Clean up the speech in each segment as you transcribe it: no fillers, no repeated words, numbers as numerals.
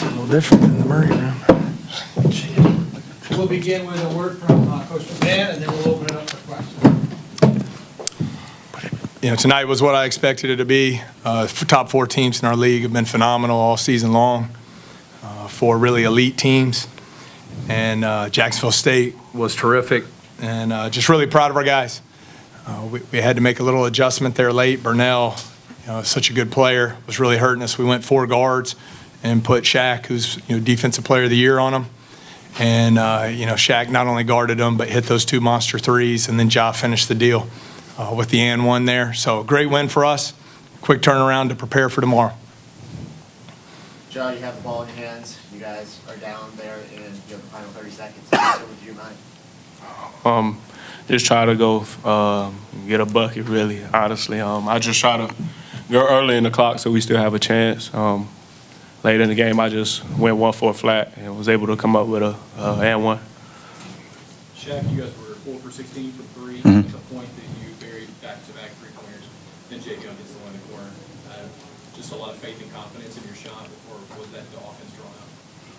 A little different than the Murray room. We'll begin with a word from Coach McMahon, and then we'll open it up for questions. Tonight was what I expected it to be. Top four teams in our league have been phenomenal all season long. Four really elite teams. And Jacksonville State was terrific. And just really proud of our guys. We had to make a little adjustment there late. Burnell, such a good player, was really hurting us. We went 4 guards and put Shaq, who's Defensive Player of the Year, on him. And, Shaq not only guarded him, but hit those 2 monster threes, and then Ja finished the deal with the and one there. So great win for us. Quick turnaround to prepare for tomorrow. Ja, you have the ball in your hands. You guys are down there in the final 30 seconds. What would you mind? Just try to go get a bucket, really, honestly. I just try to go early in the clock so we still have a chance. Late in the game, I just went 1 for a flat and was able to come up with a and one. Shaq, you guys were 4 for 16 from 3 Mm-hmm. at the point that you buried back-to-back three-pointers. Then Javion gets the one in the corner. Just a lot of faith and confidence in your shot, or was that the offense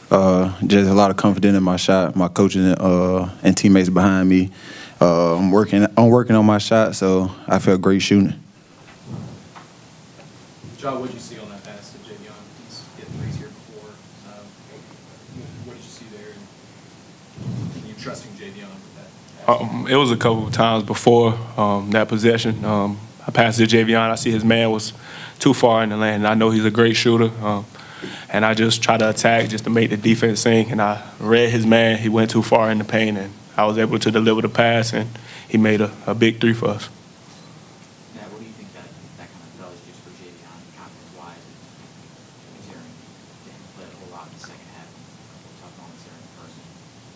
drawn out? Just a lot of confidence in my shot, my coaches and teammates behind me. I'm working on my shot, so I feel great shooting. Ja, what did you see on that pass to Javion? He's hit threes here before. What did you see there? And you trusting Javion with that pass? It was a couple of times before that possession. I passed to Javion. I see his man was too far in the lane, and I know he's a great shooter. And I just try to attack just to make the defense sink. And I read his man. He went too far in the paint, and I was able to deliver the pass, and he made a big 3 for us. Now, what do you think that kind of does just for Javion, confidence-wise, considering he played a whole lot in the second half, tough moments there in the first,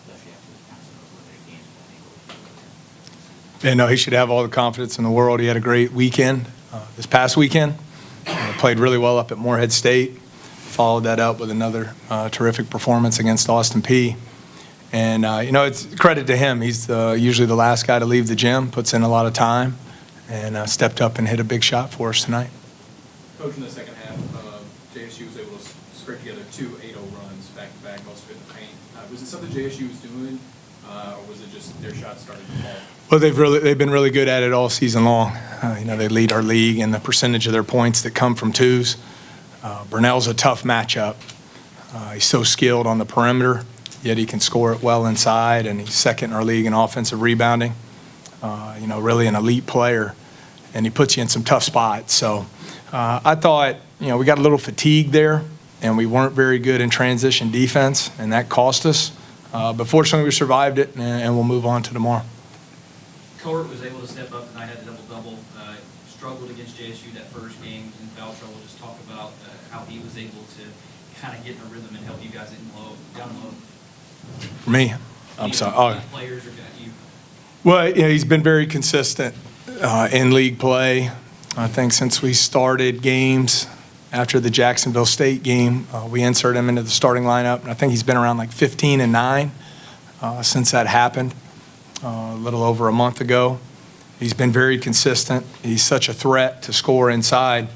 especially after the kind of those limited games? He should have all the confidence in the world. He had a great weekend this past weekend. Played really well up at Morehead State. Followed that up with another terrific performance against Austin Peay. And, it's credit to him. He's usually the last guy to leave the gym, puts in a lot of time, and stepped up and hit a big shot for us tonight. Coach, in the second half, JSU was able to scrape together 2 8-0 runs back-to-back, also in the paint. Was it something JSU was doing, or was it just their shots started to fall? Well, they've been really good at it all season long. They lead our league in the percentage of their points that come from twos. Burnell's a tough matchup. He's so skilled on the perimeter, yet he can score it well inside, and he's second in our league in offensive rebounding. Really an elite player, and he puts you in some tough spots. So I thought, we got a little fatigued there, and we weren't very good in transition defense, and that cost us. But fortunately, we survived it, and we'll move on to tomorrow. Colbert was able to step up tonight, had a double-double, struggled against JSU that first game, was in foul trouble. Just talk about how he was able to kind of get in a rhythm and help you guys down low. For me, I'm sorry. Players or you? Well, he's been very consistent in league play. I think since we started games after the Jacksonville State game, we inserted him into the starting lineup, and I think he's been around like 15 and 9 since that happened. A little over a month ago. He's been very consistent. He's such a threat to score inside.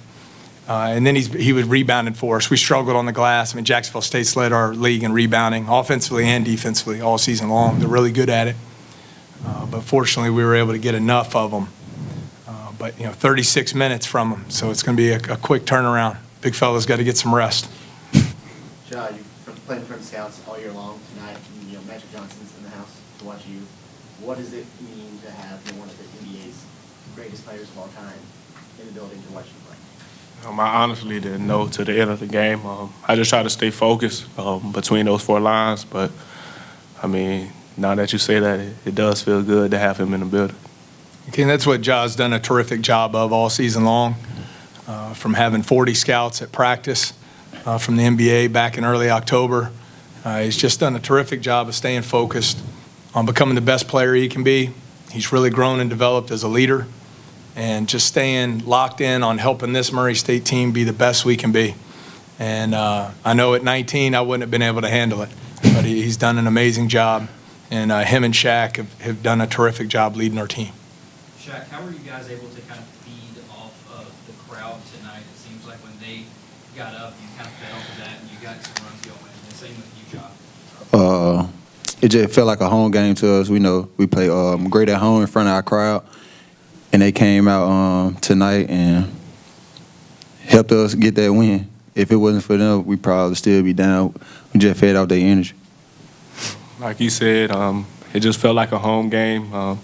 And then he was rebounding for us. We struggled on the glass. Jacksonville State's led our league in rebounding, offensively and defensively, all season long. They're really good at it. But fortunately, we were able to get enough of them. 36 minutes from them, so it's going to be a quick turnaround. Big fella's got to get some rest. Ja, you've played in front of scouts all year long. Tonight, Magic Johnson's in the house to watch you. What does it mean to have one of the NBA's greatest players of all time in the building to watch you play? I honestly didn't know to the end of the game. I just try to stay focused between those 4 lines. But, now that you say that, it does feel good to have him in the building. Okay, and that's what Ja's done a terrific job of all season long, from having 40 scouts at practice from the NBA back in early October. He's just done a terrific job of staying focused on becoming the best player he can be. He's really grown and developed as a leader, and just staying locked in on helping this Murray State team be the best we can be. And I know at 19 I wouldn't have been able to handle it, but he's done an amazing job, and him and Shaq have done a terrific job leading our team. Shaq, how were you guys able to kind of feed off of the crowd tonight? It seems like when they got up, you kind of fed off of that, and you got some runs going. win? And same with you, John. It just felt like a home game to us. We know we play great at home in front of our crowd, and they came out tonight and helped us get that win. If it wasn't for them, we'd probably still be down. We just fed off their energy. Like you said, it just felt like a home game.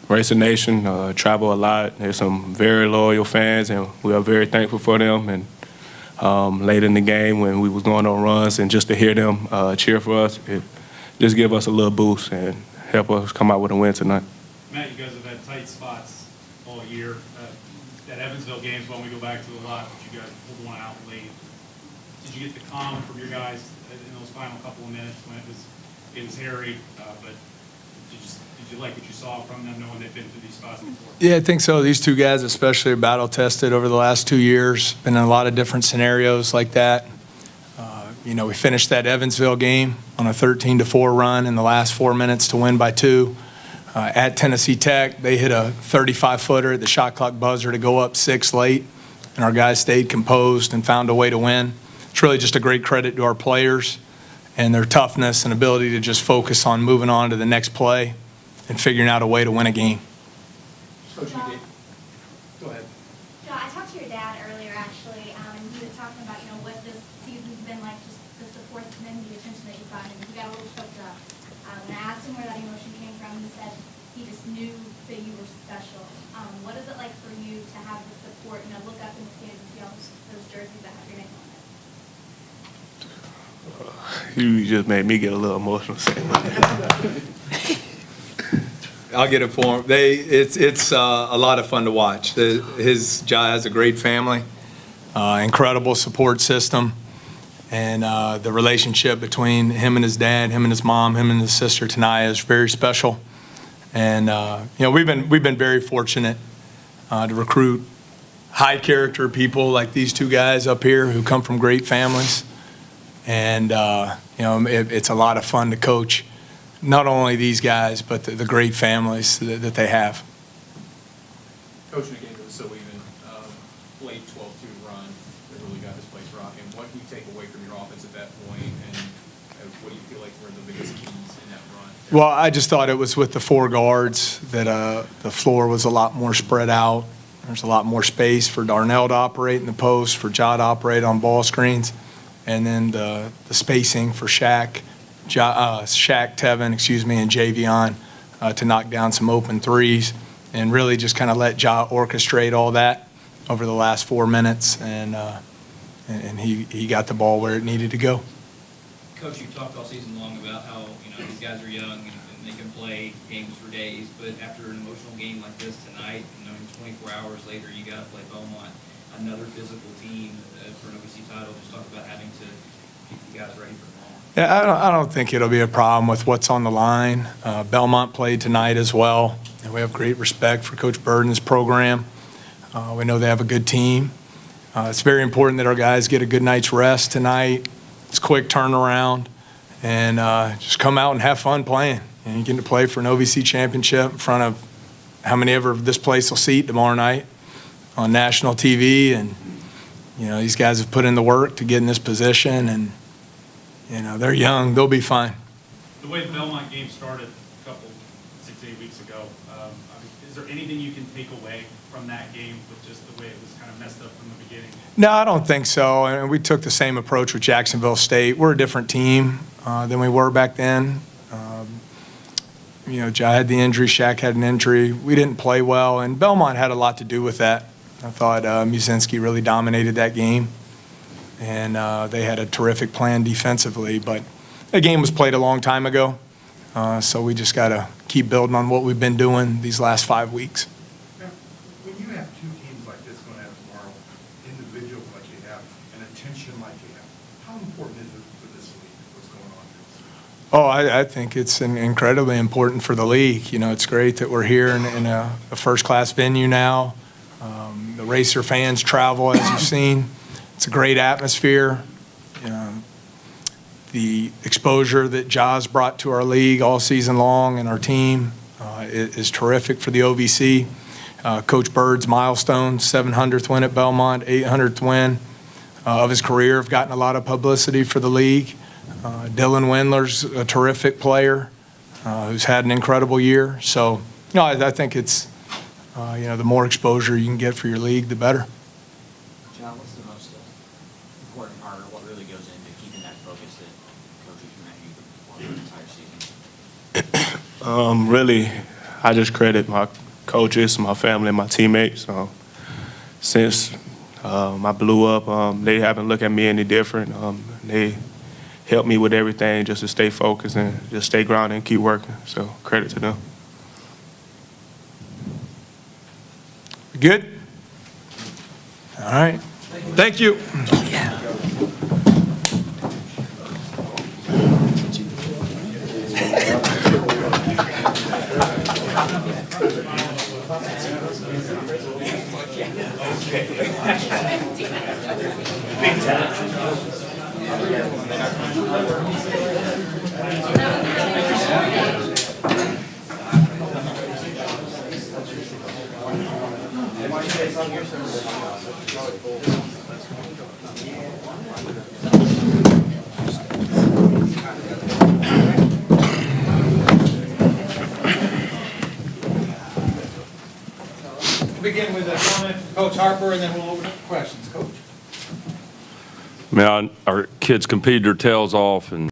Racer Nation travel a lot. There's some very loyal fans, and we are very thankful for them. And late in the game, when we was going on runs, and just to hear them cheer for us, it just give us a little boost and help us come out with a win tonight. Matt, you guys have had tight spots all year. That Evansville game is one we go back to a lot, but you guys pulled one out late. Did you get the calm from your guys in those final couple of minutes when it was hairy? But did you like what you saw from them, knowing they've been through these spots before? Yeah, I think so. These two guys especially are battle-tested over the last 2 years. Been in a lot of different scenarios like that. We finished that Evansville game on a 13-4 run in the last 4 minutes to win by 2. At Tennessee Tech, they hit a 35-footer at the shot clock buzzer to go up 6 late, and our guys stayed composed and found a way to win. It's really just a great credit to our players and their toughness and ability to just focus on moving on to the next play and figuring out a way to win a game. Coach, you did. Go ahead. Joe, I talked to your dad earlier, actually, and he was talking about, what this season's been like, just the support and the attention that you've gotten, and he got a little choked up. When I asked him where that emotion came from, he said he just knew that you were special. What is it like for you to have the support, look up in the stands and see all those jerseys that have your name on it? You just made me get a little emotional saying that. I'll get it for him. It's a lot of fun to watch. Jai has a great family, incredible support system, and the relationship between him and his dad, him and his mom, him and his sister Tanaya is very special. And we've been very fortunate to recruit high character people like these two guys up here who come from great families, and it's a lot of fun to coach not only these guys, but the great families that they have. Coaching a game that was so even, late 12-2 run that really got this place rocking. What can you take away from your offense at that point, and what do you feel like were the biggest keys in that run? Well, I just thought it was with the 4 guards that the floor was a lot more spread out. There's a lot more space for Darnell to operate in the post, for Ja to operate on ball screens, and then the spacing for Shaq, Tevin, and Javion to knock down some open threes, and really just kind of let Ja orchestrate all that over the last 4 minutes, and he got the ball where it needed to go. Coach, you've talked all season long about how, these guys are young and they can play games for days, but after an emotional game like this tonight, 24 hours later, you got to play Belmont, another physical team for an OVC title. Just talk about having to keep you guys ready for the ball. Yeah, I don't think it'll be a problem with what's on the line. Belmont played tonight as well, and we have great respect for Coach Burden's program. We know they have a good team. It's very important that our guys get a good night's rest tonight. It's a quick turnaround, and just come out and have fun playing. And you get to play for an OVC championship in front of how many ever this place will seat tomorrow night on national TV. And, these guys have put in the work to get in this position, and, they're young. They'll be fine. The way the Belmont game started a couple, 6-8 weeks ago, is there anything you can take away from that game with just the way it was kind of messed up from the beginning? No, I don't think so. And we took the same approach with Jacksonville State. We're a different team than we were back then. Ja had the injury, Shaq had an injury. We didn't play well, and Belmont had a lot to do with that. I thought Musinski really dominated that game, and they had a terrific plan defensively. But that game was played a long time ago, so we just got to keep building on what we've been doing these last 5 weeks. Now, when you have 2 teams like this going to have tomorrow, individuals like you have, and attention like you have, how important is it for this league, what's going on here? Oh, I think it's incredibly important for the league. It's great that we're here in a first-class venue now. The Racer fans travel, as you've seen. It's a great atmosphere. The exposure that Ja's brought to our league all season long and our team is terrific for the OVC. Coach Bird's milestone, 700th win at Belmont, 800th win of his career, have gotten a lot of publicity for the league. Dylan Windler's a terrific player who's had an incredible year. So, no, I think it's, the more exposure you can get for your league, the better. John, what's the most important part, or what really goes into keeping that focus that Coach recommended you for the entire season? Really, I just credit my coaches, my family, and my teammates. Since I blew up, they haven't looked at me any different. They helped me with everything just to stay focused and just stay grounded and keep working. So credit to them. Good? All right. Thank you. We'll begin with a comment from Coach Harper, and then we'll open up for questions. Coach? Man, our kids competed their tails off, and